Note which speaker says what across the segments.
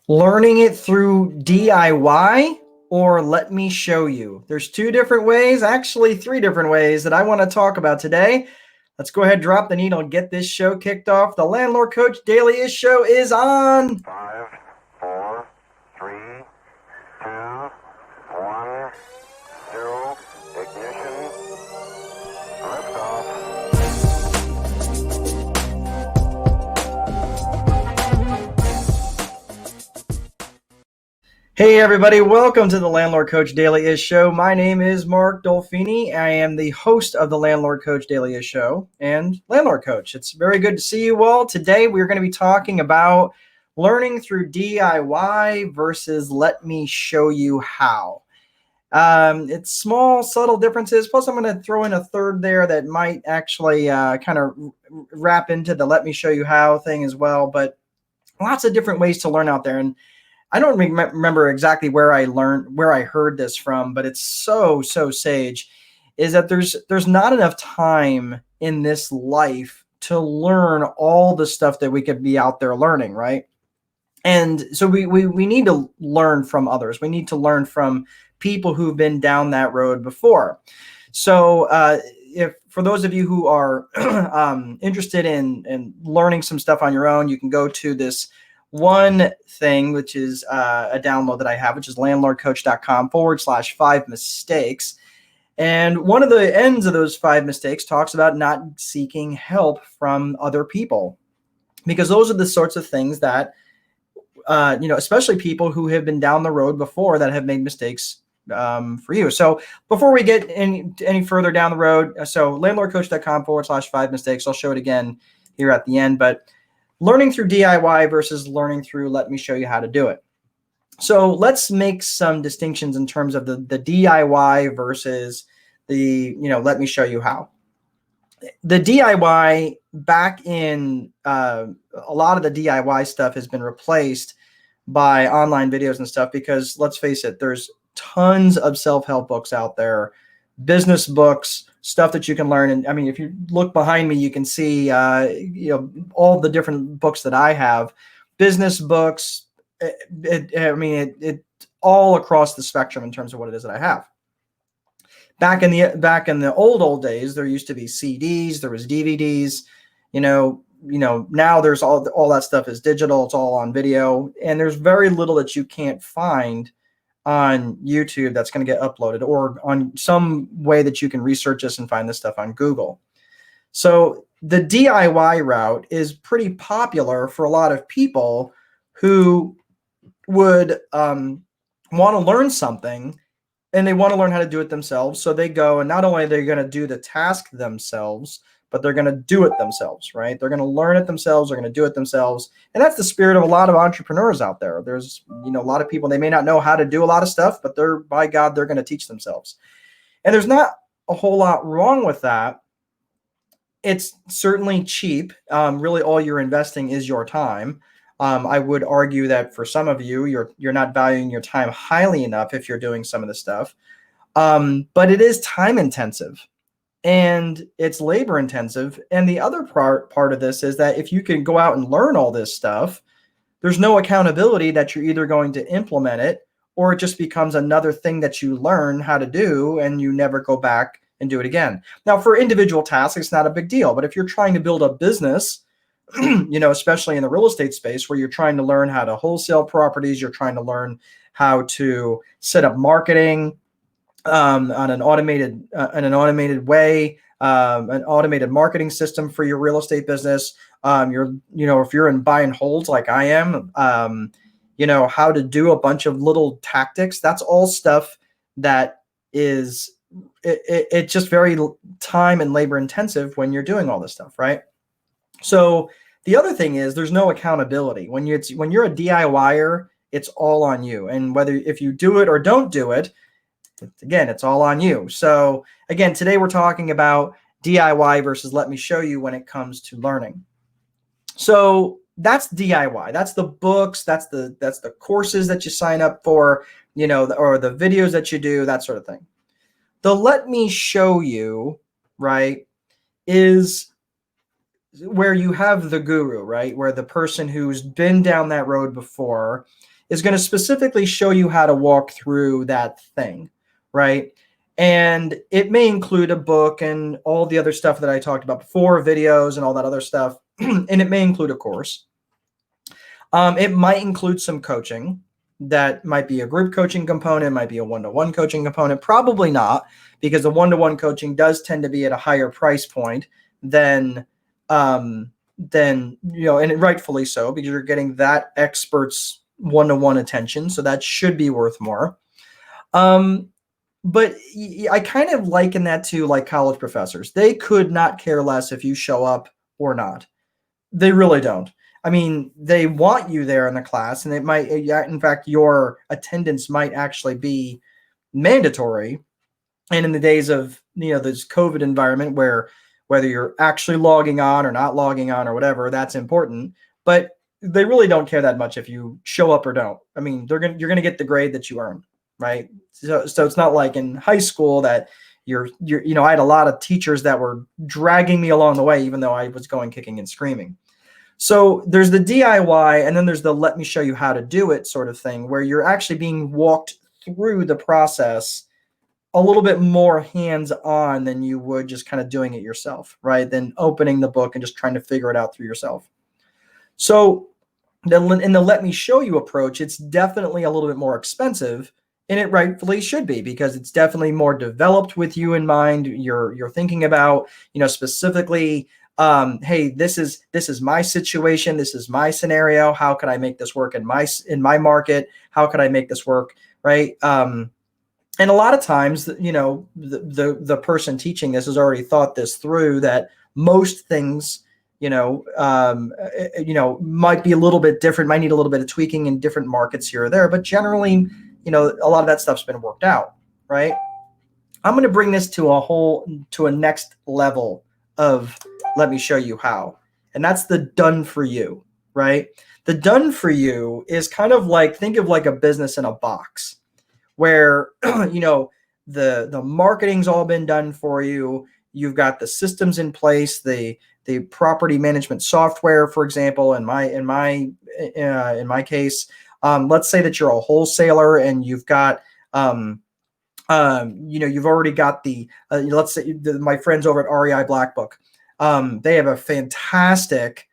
Speaker 1: Learning it through DIY or let me show you. There's two different ways, actually three different ways that I want to talk about today. Let's go ahead, drop the needle, and get this show kicked off. The Landlord Coach Daily Show is on.
Speaker 2: 5, 4, 3, 2, 1, 0, ignition, liftoff.
Speaker 1: Hey everybody, welcome to the Landlord Coach Daily Show. My name is Mark Dolfini. I am the host of the Landlord Coach Daily Show and Landlord Coach. It's very good to see you all. Today we're going to be talking about learning through DIY versus let me show you how. It's small, subtle differences. Plus, I'm going to throw in a third there that might actually kind of wrap into the let me show you how thing as well. But lots of different ways to learn out there. And I don't remember exactly where I heard this from, but it's so sage, is that there's not enough time in this life to learn all the stuff that we could be out there learning, right? And so we need to learn from others. We need to learn from people who've been down that road before. So if for those of you who are interested in learning some stuff on your own, you can go to this one thing, which is a download that I have, which is landlordcoach.com/5 mistakes. And one of the ends of those 5 mistakes talks about not seeking help from other people, because those are the sorts of things that, especially people who have been down the road before that have made mistakes for you. So before we get any further down the road, so landlordcoach.com/5 mistakes, I'll show it again here at the end, but learning through DIY versus learning through let me show you how to do it. So let's make some distinctions in terms of the DIY versus the, let me show you how. The DIY, back in a lot of the DIY stuff has been replaced by online videos and stuff, because let's face it, there's tons of self-help books out there, business books, stuff that you can learn. And I mean, if you look behind me, you can see, all the different books that I have, business books. It all across the spectrum in terms of what it is that I have. Back in the old days, there used to be CDs, there was DVDs, now there's all that stuff is digital. It's all on video, and there's very little that you can't find on YouTube that's going to get uploaded, or on some way that you can research this and find this stuff on Google. So the DIY route is pretty popular for a lot of people who would want to learn something, and they want to learn how to do it themselves. So they go, and not only are they going to do the task themselves, but they're going to do it themselves, right? They're going to learn it themselves. They're going to do it themselves. And that's the spirit of a lot of entrepreneurs out there. There's, a lot of people, they may not know how to do a lot of stuff, but by God, they're going to teach themselves. And there's not a whole lot wrong with that. It's certainly cheap. Really, all you're investing is your time. I would argue that for some of you, you're not valuing your time highly enough if you're doing some of this stuff. But it is time intensive. And it's labor intensive. And the other part of this is that if you can go out and learn all this stuff, there's no accountability that you're either going to implement it, or it just becomes another thing that you learn how to do and you never go back and do it again. Now, for individual tasks, it's not a big deal. But if you're trying to build a business, especially in the real estate space, where you're trying to learn how to wholesale properties, you're trying to learn how to set up marketing, on an automated way, an automated marketing system for your real estate business. If you're in buy and holds like I am, how to do a bunch of little tactics. That's all stuff that is it's just very time and labor intensive when you're doing all this stuff, right? So the other thing is there's no accountability when you're a DIYer. It's all on you, and if you do it or don't do it, again, it's all on you. So again, today we're talking about DIY versus let me show you when it comes to learning. So that's DIY. That's the books. That's the courses that you sign up for, or the videos that you do, that sort of thing. The let me show you, right, is where you have the guru, right? Where the person who's been down that road before is going to specifically show you how to walk through that thing, right? And it may include a book and all the other stuff that I talked about before, videos and all that other stuff. And it may include a course. It might include some coaching. That might be a group coaching component, might be a one-to-one coaching component. Probably not, because the one-to-one coaching does tend to be at a higher price point than and rightfully so, because you're getting that expert's one-to-one attention. So that should be worth more. But I kind of liken that to like college professors. They could not care less if you show up or not. They really don't. I mean, they want you there in the class, and it might, in fact, your attendance might actually be mandatory. And in the days of, this COVID environment where whether you're actually logging on or not logging on or whatever, that's important. But they really don't care that much if you show up or don't. I mean, you're going to get the grade that you earn, right? So it's not like in high school that I had a lot of teachers that were dragging me along the way, even though I was going kicking and screaming. So there's the DIY, and then there's the let me show you how to do it sort of thing, where you're actually being walked through the process a little bit more hands-on than you would just kind of doing it yourself, right? Than opening the book and just trying to figure it out through yourself. So in the let me show you approach, it's definitely a little bit more expensive, and it rightfully should be, because it's definitely more developed with you in mind. You're thinking about, specifically, hey, this is my situation. This is my scenario. How can I make this work in my market? How can I make this work? Right. And a lot of times, the person teaching this has already thought this through, that most things, might be a little bit different, might need a little bit of tweaking in different markets here or there. But generally, a lot of that stuff's been worked out. Right. I'm going to bring this to a next level of let me show you how. And that's the done for you, right? The done for you is kind of like, think of like a business in a box where, the marketing's all been done for you. You've got the systems in place, the property management software, for example, in my case, let's say that you're a wholesaler and you've got, you've already got let's say my friends over at REI Black Book. They have a fantastic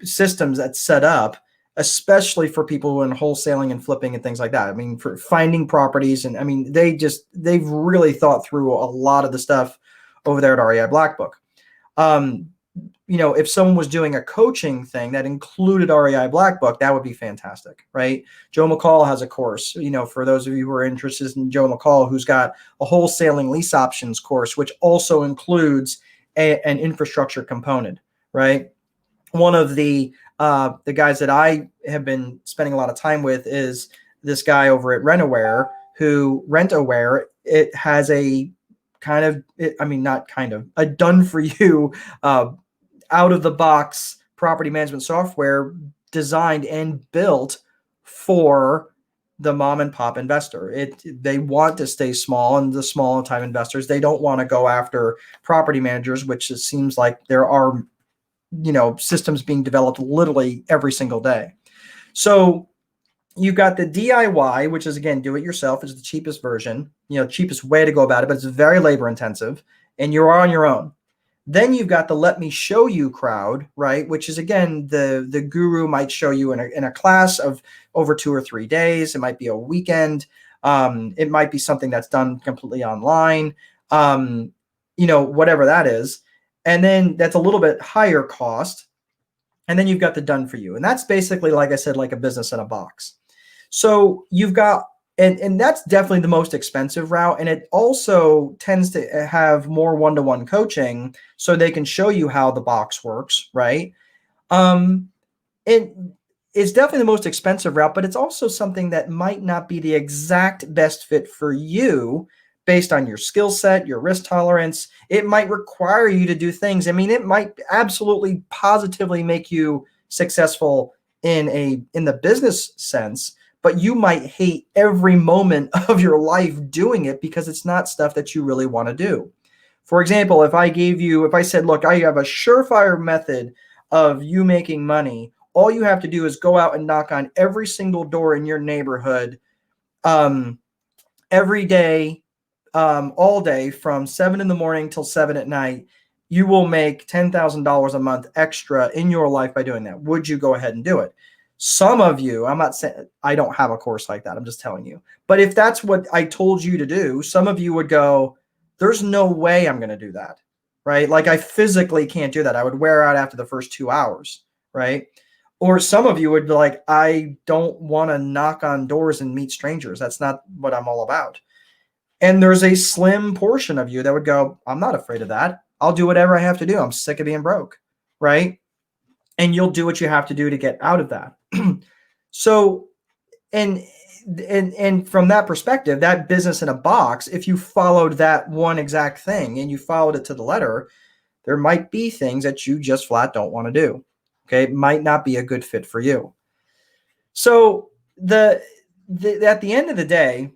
Speaker 1: systems that's set up, especially for people who are in wholesaling and flipping and things like that. I mean, for finding properties, and I mean, they've really thought through a lot of the stuff over there at REI Black Book. If someone was doing a coaching thing that included REI Black Book, that would be fantastic, right? Joe McCall has a course, for those of you who are interested in Joe McCall, who's got a wholesaling lease options course, which also includes an infrastructure component, right? One of the guys that I have been spending a lot of time with is this guy over at RentAware, it has a a done for you, out of the box property management software designed and built for the mom and pop investor. They want to stay small, and the small time investors, they don't want to go after property managers, which it seems like there are, systems being developed literally every single day. So you've got the DIY, which is, again, do it yourself, is the cheapest version, cheapest way to go about it, but it's very labor intensive and you're on your own. Then you've got the let me show you crowd, right? Which is, again, the guru might show you in a class of over 2 or 3 days. It might be a weekend. It might be something that's done completely online, whatever that is. And then that's a little bit higher cost. And then you've got the done for you. And that's basically, like I said, like a business in a box. So you've got, and that's definitely the most expensive route. And it also tends to have more one-to-one coaching so they can show you how the box works, right? It's definitely the most expensive route, but it's also something that might not be the exact best fit for you based on your skill set, your risk tolerance. It might require you to do things. I mean, it might absolutely positively make you successful in the business sense, but you might hate every moment of your life doing it because it's not stuff that you really want to do. For example, if I said, look, I have a surefire method of you making money all you have to do is go out and knock on every single door in your neighborhood every day, all day from 7 in the morning till 7 at night. You will make $10,000 a month extra in your life by doing that. Would you go ahead and do it? Some of you, I'm not saying I don't have a course like that. I'm just telling you. But if that's what I told you to do, some of you would go, there's no way I'm going to do that, right? Like I physically can't do that. I would wear out after the first 2 hours, right? Or some of you would be like, I don't want to knock on doors and meet strangers. That's not what I'm all about. And there's a slim portion of you that would go, I'm not afraid of that. I'll do whatever I have to do. I'm sick of being broke, right? And you'll do what you have to do to get out of that. So, and from that perspective, that business in a box, if you followed that one exact thing and you followed it to the letter, there might be things that you just flat don't want to do. Okay, it might not be a good fit for you. So at the end of the day,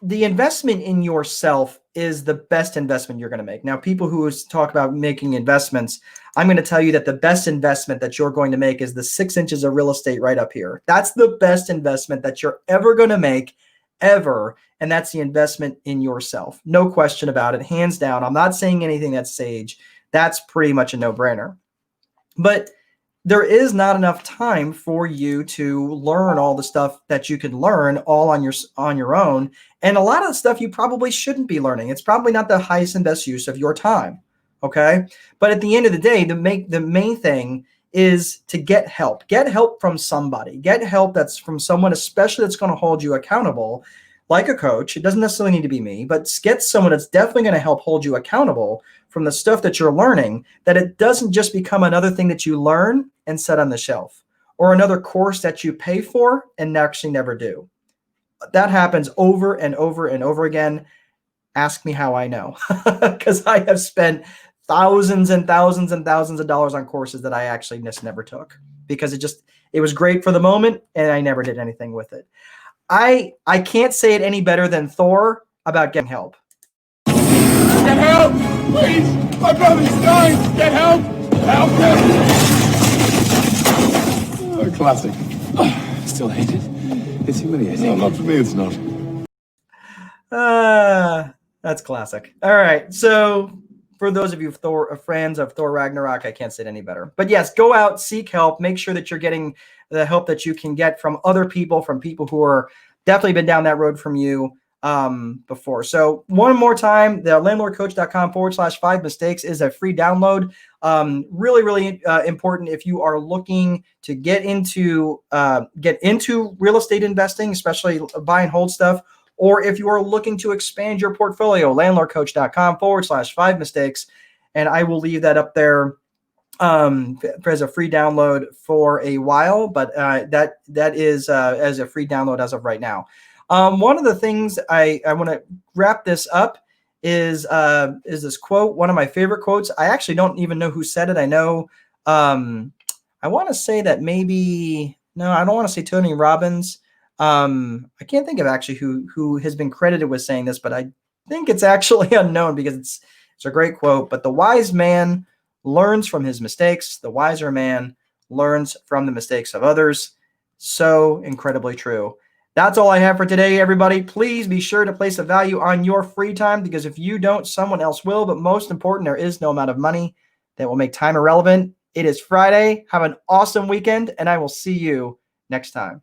Speaker 1: the investment in yourself is the best investment you're going to make. Now, people who talk about making investments, I'm going to tell you that the best investment that you're going to make is the 6 inches of real estate right up here. That's the best investment that you're ever going to make, ever. And that's the investment in yourself. No question about it. Hands down. I'm not saying anything that's sage. That's pretty much a no-brainer. But there is not enough time for you to learn all the stuff that you can learn all on your own. And a lot of the stuff you probably shouldn't be learning. It's probably not the highest and best use of your time. Okay. But at the end of the day, the main thing is to get help. Get help from somebody. Get help that's from someone, especially that's going to hold you accountable, like a coach. It doesn't necessarily need to be me, but get someone that's definitely going to help hold you accountable from the stuff that you're learning, that it doesn't just become another thing that you learn and set on the shelf, or another course that you pay for and actually never do. That happens over and over and over again. Ask me how I know, because I have spent thousands and thousands and thousands of dollars on courses that I actually just never took, because it was great for the moment and I never did anything with it. I can't say it any better than Thor about getting help.
Speaker 3: Get help! Please! My brother's dying! Get help! Help him! Oh, classic. Oh, still hate it. It's humiliating. No, not for me, it's not.
Speaker 1: That's classic. All right. So for those of you fans of Thor Ragnarok, I can't say it any better. But yes, go out, seek help. Make sure that you're getting the help that you can get from other people, from people who are definitely been down that road from you before. So one more time, the landlordcoach.com/5 mistakes is a free download. Really, really important if you are looking to get into real estate investing, especially buy and hold stuff, or if you are looking to expand your portfolio, landlordcoach.com/5 mistakes. And I will leave that up there as a free download for a while, but that is as a free download as of right now. One of the things I want to wrap this up is this quote, one of my favorite quotes. I actually don't even know who said it. I know I want to say that no, I don't want to say Tony Robbins. I can't think of actually who has been credited with saying this, but I think it's actually unknown because it's a great quote. But the wise man learns from his mistakes. The wiser man learns from the mistakes of others. So incredibly true. That's all I have for today, everybody. Please be sure to place a value on your free time, because if you don't, someone else will. But most important, there is no amount of money that will make time irrelevant. It is Friday. Have an awesome weekend, and I will see you next time.